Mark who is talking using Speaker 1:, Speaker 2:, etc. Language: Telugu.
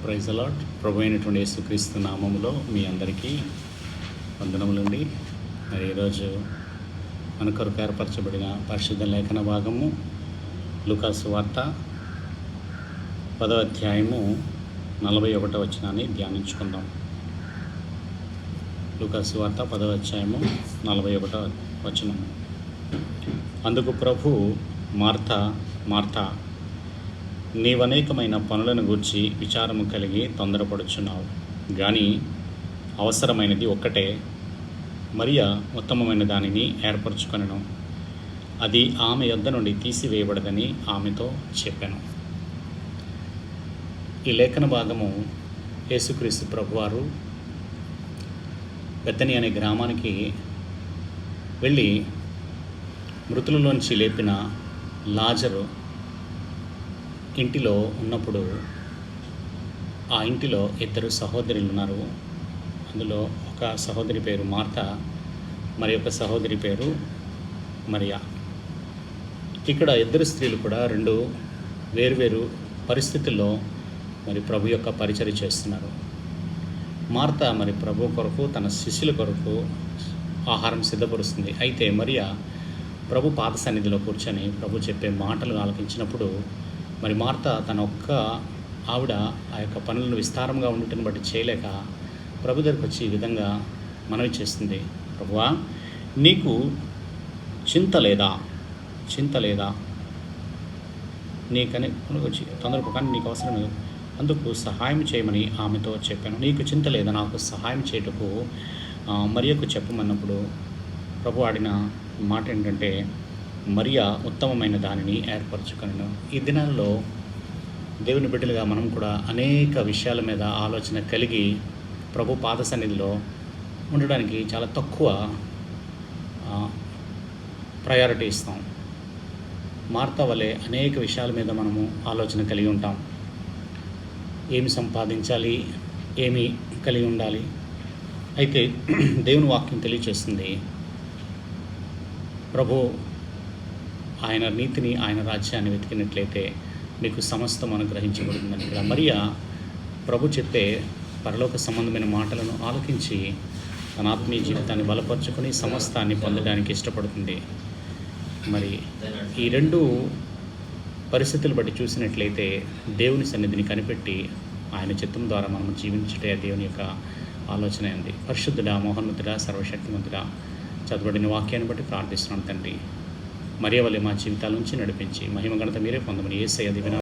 Speaker 1: Praise allot. ప్రభు అయినటువంటి యేసుక్రీస్తు నామములో మీ అందరికీ వందనములండి. మరి ఈరోజు మన కొరకు ఏర్పరచబడిన పరిశుద్ధ లేఖన భాగము లూకాసు వార్త 10వ అధ్యాయము 41వ వచనాన్ని ధ్యానించుకుందాం. లూకాసు వార్త 10వ అధ్యాయము 41వ వచనం. అందుకు ప్రభు, మార్తా మార్తా, నీవనేకమైన పనులను గూర్చి విచారము కలిగి తొందరపడుచున్నావు, కానీ అవసరమైనది ఒక్కటే. మరియా ఉత్తమమైన దానిని ఏర్పరచుకొనెను, అది ఆమె యొద్ద నుండి తీసివేయబడదని ఆమెతో చెప్పాను. ఈ లేఖన భాగము యేసుక్రీస్తు ప్రభువారు బెతనీ అనే గ్రామానికి వెళ్ళి మృతులలోంచి లేపిన లాజరు ఇంటిలో ఉన్నప్పుడు ఆ ఇంటిలో ఇద్దరు సహోదరులు ఉన్నారు. అందులో ఒక సహోదరి పేరు మార్తా, మరి ఒక సహోదరి పేరు మరియా. ఇక్కడ ఇద్దరు స్త్రీలు కూడా రెండు వేరువేరు పరిస్థితుల్లో మరి ప్రభు యొక్క పరిచర్య చేస్తున్నారు. మార్తా మరి ప్రభు కొరకు, తన శిష్యుల కొరకు ఆహారం సిద్ధపరుస్తుంది. అయితే మరియా ప్రభు పాద సన్నిధిలో కూర్చొని ప్రభు చెప్పే మాటలు ఆలకించినప్పుడు మరి మార్తా తన ఒక్క ఆవిడ ఆ యొక్క పనులను విస్తారంగా ఉండటం బట్టి చేయలేక ప్రభు దగ్గరికి వచ్చి ఈ విధంగా మనవి చేస్తుంది. ప్రభువా, నీకు చింత లేదా నీకని వచ్చి తొందరపడి నీకు అవసరం అందుకు సహాయం చేయమని ఆమెతో చెప్పాను. నీకు చింత లేదా, నాకు సహాయం చేయుటకు మరియకు చెప్పమన్నప్పుడు ప్రభు ఆడిన మాట ఏంటంటే, మరియా ఉత్తమమైన దానిని ఏర్పరచుకొనెను. ఈ దినాల్లో దేవుని బిడ్డలుగా మనం కూడా అనేక విషయాల మీద ఆలోచన కలిగి ప్రభు పాద సన్నిధిలో ఉండడానికి చాలా తక్కువ ప్రయారిటీ ఇస్తాం. మార్తా వలె అనేక విషయాల మీద మనము ఆలోచన కలిగి ఉంటాం. ఏమి సంపాదించాలి, ఏమి కలిగి ఉండాలి. అయితే దేవుని వాక్యం తెలియచేస్తుంది, ప్రభు ఆయన నీతిని, ఆయన రాజ్యాన్ని వెతికినట్లయితే మీకు సమస్తం అనుగ్రహించబడుతుందని. ఇక్కడ మరియా ప్రభు చెప్పే పరలోక సంబంధమైన మాటలను ఆలకించి తన ఆత్మీయ జీవితాన్ని బలపరుచుకొని సమస్తాన్ని పొందడానికి ఇష్టపడుతుంది. మరి ఈ రెండు పరిస్థితులు బట్టి చూసినట్లయితే దేవుని సన్నిధిని కనిపెట్టి ఆయన చిత్తం ద్వారా మనం జీవించటే దేవుని యొక్క ఆలోచన ఉంది. పరిశుద్ధుడా, మహోన్నతుడా, సర్వశక్తిమంతుడా, చదవబడిన వాక్యాన్ని బట్టి ప్రార్థిస్తున్నాను తండ్రి. మరియ వలె మా జీవితాల నుంచి నడిపించి మహిమ ఘనత మీరే పొందమని యేసయ్య దివ్య